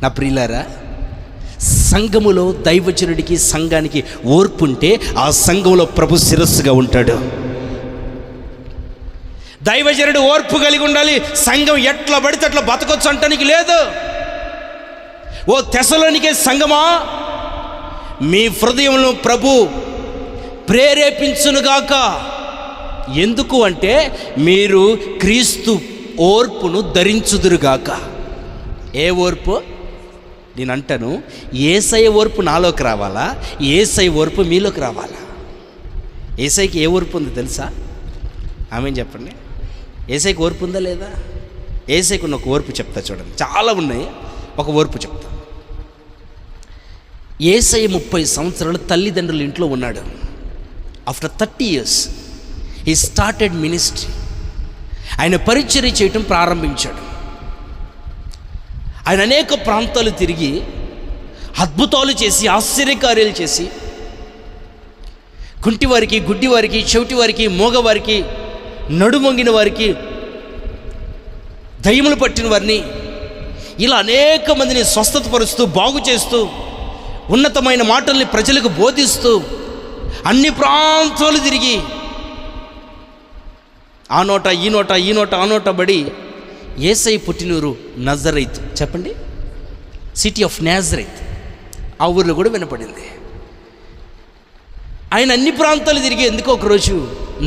నా ప్రియులారా, సంఘములో దైవజనుడికి సంఘానికి ఓర్పు ఉంటే ఆ సంఘంలో ప్రభు శిరస్సుగా ఉంటాడు. దైవజనుడు ఓర్పు కలిగి ఉండాలి. సంఘం ఎట్లా పడితే అట్లా బతకొచ్చు అంటానికి లేదు. ఓ తెసలోనికే సంఘమా, మీ హృదయంలో ప్రభు ప్రేరేపించునుగాక. ఎందుకు అంటే మీరు క్రీస్తు ఓర్పును ధరించుదురుగాక. ఏ ఓర్పు? నేను అంటాను, యేసయ్య ఓర్పు నాలోకి రావాలా, యేసయ్య ఓర్పు మీలోకి రావాలా? యేసయ్యకి ఏ ఓర్పు ఉంది తెలుసా? ఆమెన్ చెప్పండి. యేసయ్యకి ఓర్పు ఉందా లేదా? యేసయ్యకు ఉన్న ఒక ఓర్పు చెప్తా చూడండి, చాలా ఉన్నాయి. ఒక ఓర్పు చెప్తా. యేసయ్య 30 సంవత్సరాలు తల్లిదండ్రుల ఇంట్లో ఉన్నాడు. After 30 years he started ministry. ఆయన పరిచర్య చేయటం ప్రారంభించాడు. ఆయన అనేక ప్రాంతాలు తిరిగి అద్భుతాలు చేసి, ఆశ్చర్యకార్యాలు చేసి, కుంటివారికి, గుడ్డివారికి, చెవిటివారికి, మోగవారికి, నడుమొంగిన వారికి, దయ్యములు పట్టిన వారిని, ఇలా అనేక మందిని స్వస్థతపరుస్తూ, బాగు చేస్తూ, ఉన్నతమైన మాటల్ని ప్రజలకు బోధిస్తూ అన్ని ప్రాంతాలు తిరిగి ఆ నోట ఈ నోట, ఈ నోట ఆ నోట బడి యేసయ్య పుట్టినూరు నజరేత్. చెప్పండి, సిటీ ఆఫ్ నాజరేత్. ఆ ఊరిలో కూడా వినపడింది. ఆయన అన్ని ప్రాంతాలు తిరిగి ఎందుకో ఒకరోజు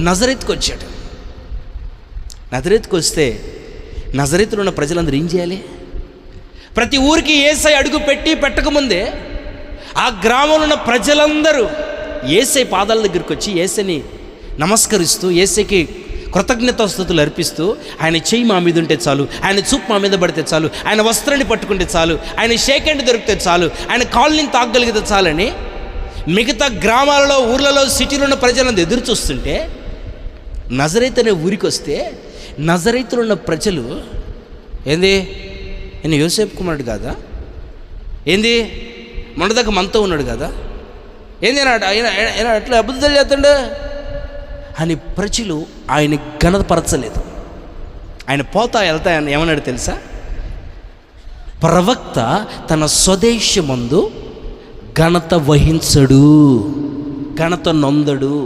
నజరేత్కి వచ్చాడు. నజరేత్కి వస్తే నజరేత్లో ఉన్న ప్రజలందరూ ఏం చేయాలి? ప్రతి ఊరికి యేసయ్య అడుగు పెట్టి పెట్టకముందే ఆ గ్రామంలో ఉన్న ప్రజలందరూ యేసయ్య పాదాల దగ్గరికి వచ్చి యేసయ్యని నమస్కరిస్తూ, యేసయ్యకి కృతజ్ఞతాస్తుతులు అర్పిస్తూ, ఆయన చెయ్యి మా మీద ఉంటే చాలు, ఆయన చూపు మా మీద పడితే చాలు, ఆయన వస్త్రాన్ని పట్టుకుంటే చాలు, ఆయన షేక్ హ్యాండ్ దొరికితే చాలు, ఆయన కాళ్ళని తాగగలిగితే చాలని మిగతా గ్రామాలలో, ఊర్లలో, సిటీలో ఉన్న ప్రజలందరూ ఎదురు చూస్తుంటే, నజరేత్ అనే ఊరికి వస్తే నజరేతులో ఉన్న ప్రజలు, ఏంది ఈయన యోసేపు కుమారుడు కాదా, ఏంది మొన్నదాకా మనతో ఉన్నాడు కదా, ఏంది ఆయన అట్లా అబద్ధాలు చేస్తాడు అని ప్రజలు ఆయన ఘనపరచలేదు. ఆయన పోతా వెళ్తా ఏమన్నాడు తెలుసా? ప్రవక్త తన స్వదేశమందు ఘనత వహించడు, ఘనత నొందడు.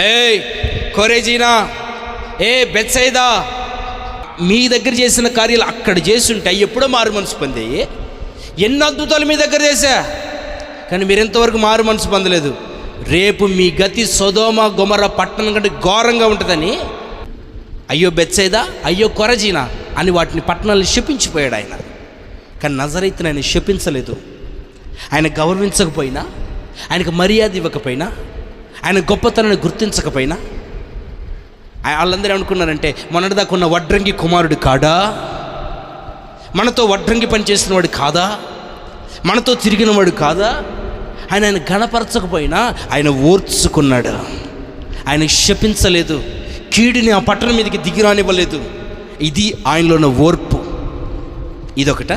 ఏయ్ కొరేజీనా, ఏ బెత్సైదా, మీ దగ్గర చేసిన కార్యాలు అక్కడ చేసి ఉంటాయి, ఎప్పుడో మారు మనసు పొందాయి. ఎన్ని అద్భుతాలు మీ దగ్గర చేశా, కానీ మీరు ఎంతవరకు మారు మనసు పొందలేదు. రేపు మీ గతి సొదొమ గొమొర్ర పట్టణం కంటే ఘోరంగా ఉంటుందని, అయ్యో బెత్సైదా, అయ్యో కొరజీనా అని వాటిని పట్టణాలను శపించిపోయాడు ఆయన. కానీ నజరేతుని ఆయన శపించలేదు. ఆయన గౌరవించకపోయినా, ఆయనకు మర్యాద ఇవ్వకపోయినా, ఆయన గొప్పతనాన్ని గుర్తించకపోయినా, వాళ్ళందరూ ఏమనుకున్నారంటే మొన్నటిదాకా ఉన్న వడ్రంగి కుమారుడు కాడా, మనతో వడ్రంగి పని చేసిన వాడు కాదా, మనతో తిరిగిన వాడు కాదా? ఆయన గణపరచకపోయినా ఆయన ఓర్చుకున్నాడు. ఆయన శపించలేదు, కీడుని ఆ పట్టణం మీదకి దిగిరానివ్వలేదు. ఇది ఆయనలో ఉన్న ఓర్పు. ఇదొకట.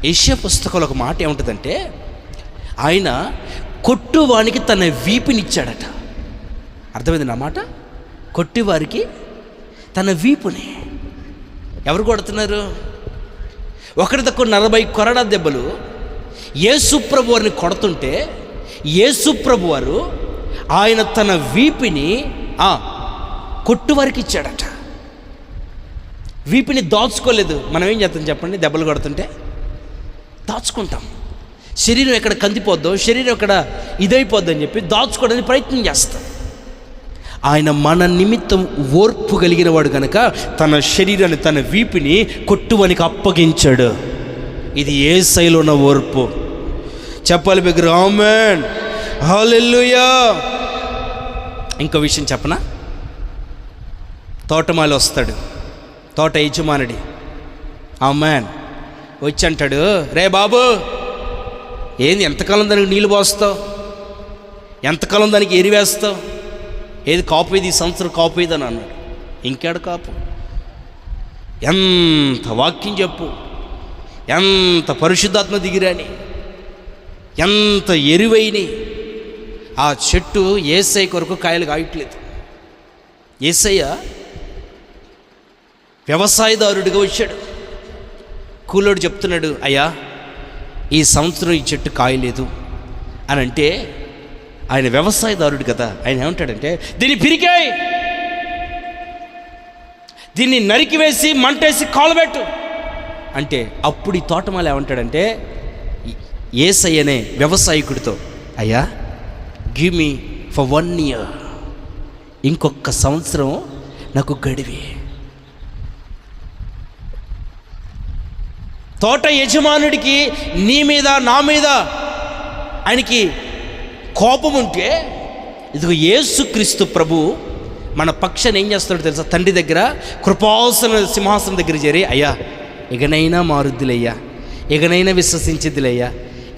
యెషయా పుస్తకంలో ఒక మాట ఏముంటుందంటే, ఆయన కొట్టువానికి తన వీపునిచ్చాడట. అర్థమైంది నా మాట? కొట్టివారికి తన వీపుని. ఎవరు కొడుతున్నారు? ఒకరి తక్కువ 40 కొరడా దెబ్బలు యేసుప్రభు వారిని కొడుతుంటే, యేసుప్రభు వారు ఆయన తన వీపిని కొట్టువారికి ఇచ్చాడట. వీపిని దాచుకోలేదు. మనం ఏం చేస్తాం చెప్పండి? దెబ్బలు కొడుతుంటే దాచుకుంటాం. శరీరం ఎక్కడ కందిపోద్దో, శరీరం ఎక్కడ ఇదైపోద్దో అని చెప్పి దాచుకోవడానికి ప్రయత్నం చేస్తాం. ఆయన మన నిమిత్తం ఓర్పు కలిగిన వాడు కనుక తన శరీరాన్ని, తన వీపిని కొట్టువానికి అప్పగించాడు. ఇది యేసయ్యలో ఉన్న ఓర్పు. చెప్పాలి బిగ్గరగా ఆమేన్, హల్లెలూయా. ఇంకో విషయం చెప్పనా? తోటమాలి వస్తాడు, తోట యజమానుడి. ఆమేన్. వచ్చి అంటాడు, రే బాబు, ఏంది ఎంతకాలం దానికి నీళ్ళు పోస్తావు, ఎంతకాలం దానికి ఎరివేస్తావు, ఏది కాపు, ఇది సంవత్సరం కాపు ఇది అని అన్నాడు. ఇంకేడ కాపు, ఎంత వాక్యం చెప్పు, ఎంత పరిశుద్ధాత్మ దిగిరాని, ఎంత ఎరువైని, ఆ చెట్టు యేసయ్య కొరకు కాయలు కాయట్లేదు. యేసయ్య వ్యవసాయదారుడిగా వచ్చాడు. కూలోడు చెప్తున్నాడు, అయ్యా ఈ సంవత్సరం ఈ చెట్టు కాయలేదు అని అంటే, ఆయన వ్యవసాయదారుడు కదా, ఆయన ఏమంటాడంటే దీన్ని పిరికాయి, దీన్ని నరికివేసి మంటేసి కాలబెట్టు అంటే, అప్పుడు ఈ తోటమాలి ఏమంటాడంటే యేసయ్యనే వ్యవసాయకుడితో, అయ్యా గివ్ మీ ఫర్ 1 year, ఇంకొక సంవత్సరం నాకు గడివి. తోట యజమానుడికి నీ మీద నా మీద ఆయనకి కోపం ఉంటే, ఇదిగో యేసుక్రీస్తు ప్రభు మన పక్షాన్ని ఏం చేస్తాడో తెలుసా? తండ్రి దగ్గర కృపాసన సింహాసనం దగ్గర చేరి, అయ్యా ఇకనైనా మారుద్దులయ్యా, ఇకనైనా విశ్వసించిద్దులయ్యా,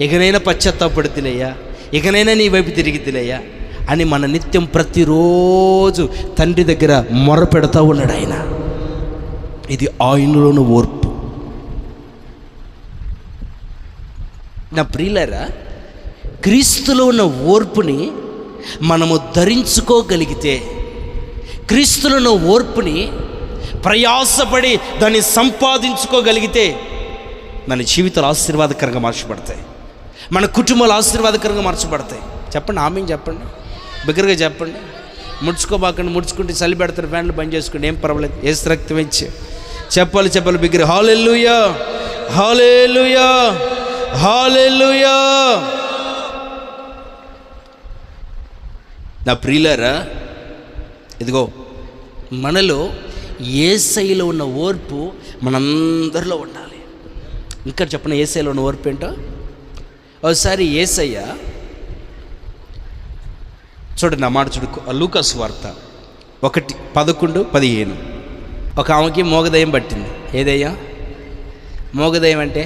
ఇకనైనా పశ్చాత్తాపడుతులయ్యా, ఇకనైనా నీ వైపు తిరిగిద్దులయ్యా అని మన నిత్యం ప్రతిరోజు తండ్రి దగ్గర మొరపెడతా ఉన్నాడు ఆయన. ఇది ఆయనలోని ఓర్పు. నా ప్రియులారా, క్రీస్తులో ఉన్న ఓర్పుని మనము ధరించుకోగలిగితే, క్రీస్తులో ఉన్న ఓర్పుని ప్రయాసపడి దాన్ని సంపాదించుకోగలిగితే మన జీవితాలు ఆశీర్వాదకరంగా మార్చబడతాయి, మన కుటుంబాలు ఆశీర్వాదకరంగా మార్చబడతాయి. చెప్పండి, ఆమె చెప్పండి, బిగ్గరగా చెప్పండి. ముడుచుకోబాకండి, ముడుచుకుంటే చలి పెడతారు, ఫ్యాన్లు బంద్ చేసుకోండి, ఏం పర్వాలేదు. యేసు రక్తం ఇచ్చి చెప్పాలి బిగ్గర, హల్లెలూయా హల్లెలూయా హల్లెలూయా. నా ప్రియులారా, ఇదిగో మనలో యేసయ్యలో ఉన్న ఓర్పు మనందరిలో ఉండాలి. ఇంకా చెప్పిన యేసయ్యలో ఉన్న ఓర్పు ఏంటో ఒకసారి యేసయ్య చూడండి, నా మాట చూడు. లూకా సువార్త 1:11-15. ఒక ఆమెకి మోగదయం పట్టింది. ఏదయ్యా మోగదయం అంటే?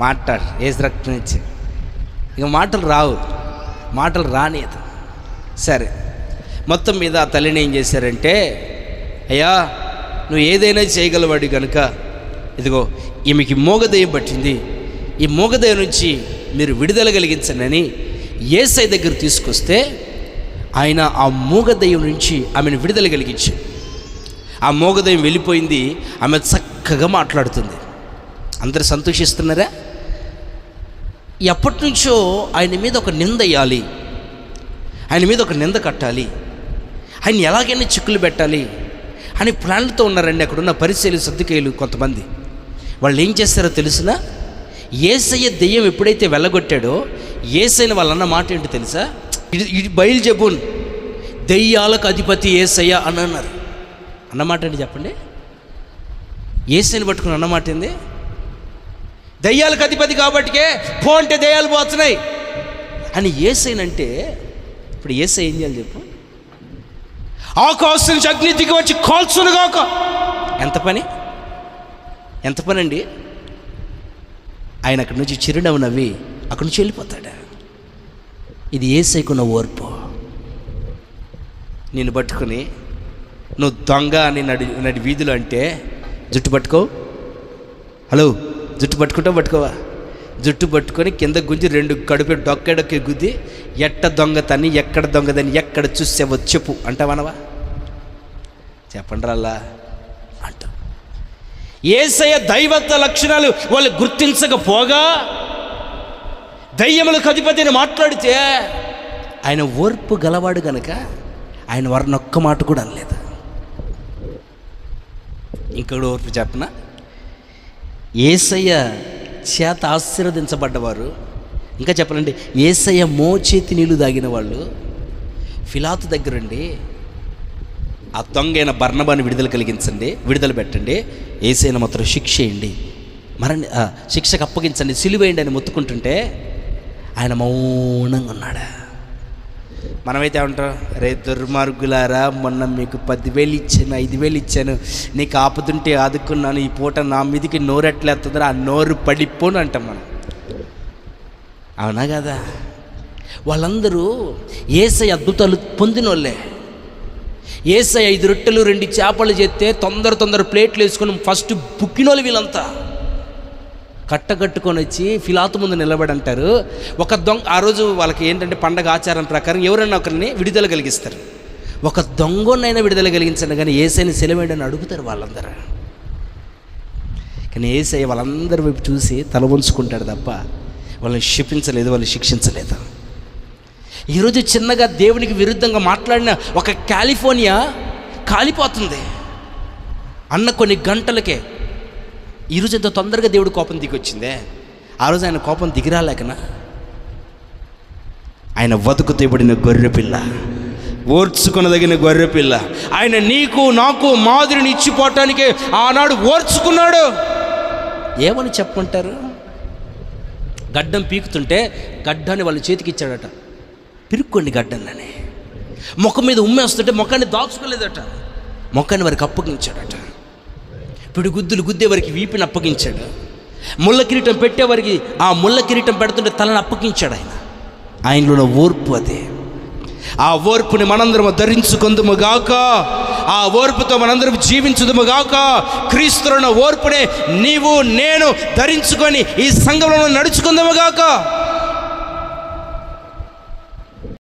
మాట్లాడు, యేసు రక్తం ఇచ్చి. ఇక మాటలు రావు, మాటలు రానియదు. సరే, మొత్తం మీద ఆ తల్లిని ఏం చేశారంటే, అయ్యా నువ్వు ఏదైనా చేయగలవాడు కనుక ఇదిగో ఈమెకి మోగదయం పట్టింది, ఈ మోగదయం నుంచి మీరు విడుదల కలిగించండి అని యేసయ్య దగ్గర తీసుకొస్తే, ఆయన ఆ మూగదయం నుంచి ఆమెను విడుదల కలిగించి, ఆ మోగదయం వెళ్ళిపోయింది, ఆమె చక్కగా మాట్లాడుతుంది. అందరు సంతోషిస్తున్నారా? ఎప్పటి నుంచో ఆయన మీద ఒక నింద వేయాలి, ఆయన మీద ఒక నింద కట్టాలి, ఆయన ఎలాగైనా చిక్కులు పెట్టాలి అని ప్లాన్లతో ఉన్నారండి అక్కడున్న పరిశీలి సద్దుకేయులు కొంతమంది. వాళ్ళు ఏం చేస్తారో తెలుసునా? యేసయ్య దెయ్యం ఎప్పుడైతే వెళ్ళగొట్టాడో, యేసయ్యని వాళ్ళన్న మాట ఏంటి తెలుసా? ఇది బయల్జెబూల్, దెయ్యాలకు అధిపతి యేసయ్య అని అన్నారు. అన్నమాట ఏంటి చెప్పండి? యేసయ్యని పట్టుకుని అన్నమాట ఏంది? దెయ్యాలకు అధిపతి కాబట్టికే పో అంటే దెయ్యాలు పోతున్నాయి అని యేసయ్యనంటే, ఇప్పుడు యేసయ్య ఏం చేయాలి చెప్పు? ఆకాశం నుంచి అగ్ని దిగి వచ్చి కాల్చునుగాక. ఎంత పని అండి? ఆయన అక్కడి నుంచి చిరునవ్వు నవ్వి అక్కడి నుంచి వెళ్ళిపోతాడు. ఇది యేసయ్యకున్న ఓర్పు. నేను పట్టుకుని నువ్వు దొంగ అని నడి వీధులు అంటే జుట్టు పట్టుకో, హలో జుట్టు పట్టుకోవా? జుట్టు పట్టుకొని కింద గుంజి 2 కడుపు డొక్కే గుద్ది, ఎట్ట దొంగతని ఎక్కడ దొంగదని ఎక్కడ చూసావో చెప్పు అంటావనవా? చెప్పండి రాలా అంటాం. యేసయ్య దైవత్వ లక్షణాలు వాళ్ళు గుర్తించకపోగా దయ్యములకు అధిపతిని మాట్లాడితే, ఆయన ఓర్పు గలవాడు గనక ఆయన వారిని ఒక్క మాట కూడా అనలేదు. ఇంకొకటి ఓర్పు చెప్పనా? యేసయ్య చేత ఆశీర్వదించబడ్డవారు, ఇంకా చెప్పాలంటే యేసయ్య మోచేతి నీళ్లు తాగిన వాళ్ళు పిలాతు దగ్గరండి, ఆ దొంగైన బర్నబాని విడుదల పెట్టండి, యేసయ్యను మాత్రం శిక్ష వేయండి, శిక్షకు అప్పగించండి, సిలువేయండి అని మొత్తుకుంటుంటే ఆయన మౌనంగా ఉన్నాడా? మనమైతే ఏమంటాం? రే దుర్మార్గులారా, మొన్న మీకు 10,000 ఇచ్చాను, 5,000 ఇచ్చాను, నీకు ఆపుతుంటే ఆదుకున్నాను, ఈ పూట నా మీదికి నోరెట్లేస్తుందో ఆ నోరు పడిపోను అంటాం మనం. అవునా కదా? వాళ్ళందరూ యేసయ్య అద్భుతాలు పొందిన వాళ్ళే. యేసయ్య 5 రొట్టెలు 2 చేపలు చేస్తే తొందర ప్లేట్లు వేసుకొని ఫస్ట్ బుక్కినోళ్ళు వీళ్ళంతా కట్టకట్టుకొని వచ్చి పిలాతు ముందు నిలబడి అంటారు. ఒక దొంగ, ఆ రోజు వాళ్ళకి ఏంటంటే పండగ ఆచారం ప్రకారం ఎవరైనా ఒకరిని విడుదల కలిగిస్తారు. ఒక దొంగనైనా విడుదల కలిగించండి కానీ యేసయ్యని సిలువేయండి అని అడుగుతారు వాళ్ళందరూ. కానీ యేసయ్య వాళ్ళందరి వైపు చూసి తల వంచుకుంటాడు తప్ప వాళ్ళని శిక్షించలేదు, వాళ్ళు శిక్షించలేదు. ఈరోజు చిన్నగా దేవునికి విరుద్ధంగా మాట్లాడిన ఒక కాలిఫోర్నియా కాలిపోతుంది అన్న కొన్ని గంటలకే. ఈరోజు ఎంత తొందరగా దేవుడు కోపం దిగొచ్చిందే, ఆ రోజు ఆయన కోపం దిగిరాలేకనా? ఆయన వదుకు తెబడిన గొర్రెపిల్ల, ఓర్చుకునదగిన గొర్రెపిల్ల. ఆయన నీకు నాకు మాదిరిని ఇచ్చిపోవటానికే ఆనాడు ఓర్చుకున్నాడు. ఏమని చెప్పమంటారు? గడ్డం పీకుతుంటే గడ్డాన్ని వాళ్ళ చేతికి ఇచ్చాడట, పిరుక్కోండి గడ్డన్నని. ముఖం మీద ఉమ్మేస్తుంటే ముఖాన్ని దాచుకోలేదట, ముఖాన్ని వారికి అప్పగించాడట. పిడిగుద్దులు గుద్దే వారికి వీపిని అప్పగించాడు. ముళ్ళ కిరీటం పెట్టేవారికి ఆ ముళ్ళ కిరీటం పెడుతుంటే తలని అప్పగించాడు. ఆయనలో ఉన్న ఓర్పు అదే. ఆ ఓర్పుని మనందరం ధరించుకుందుముగాక, ఆ ఓర్పుతో మనందరం జీవించుదుముగాక. క్రీస్తున్న ఓర్పునే నీవు నేను ధరించుకొని ఈ సంఘంలో నడుచుకుందాముగాక.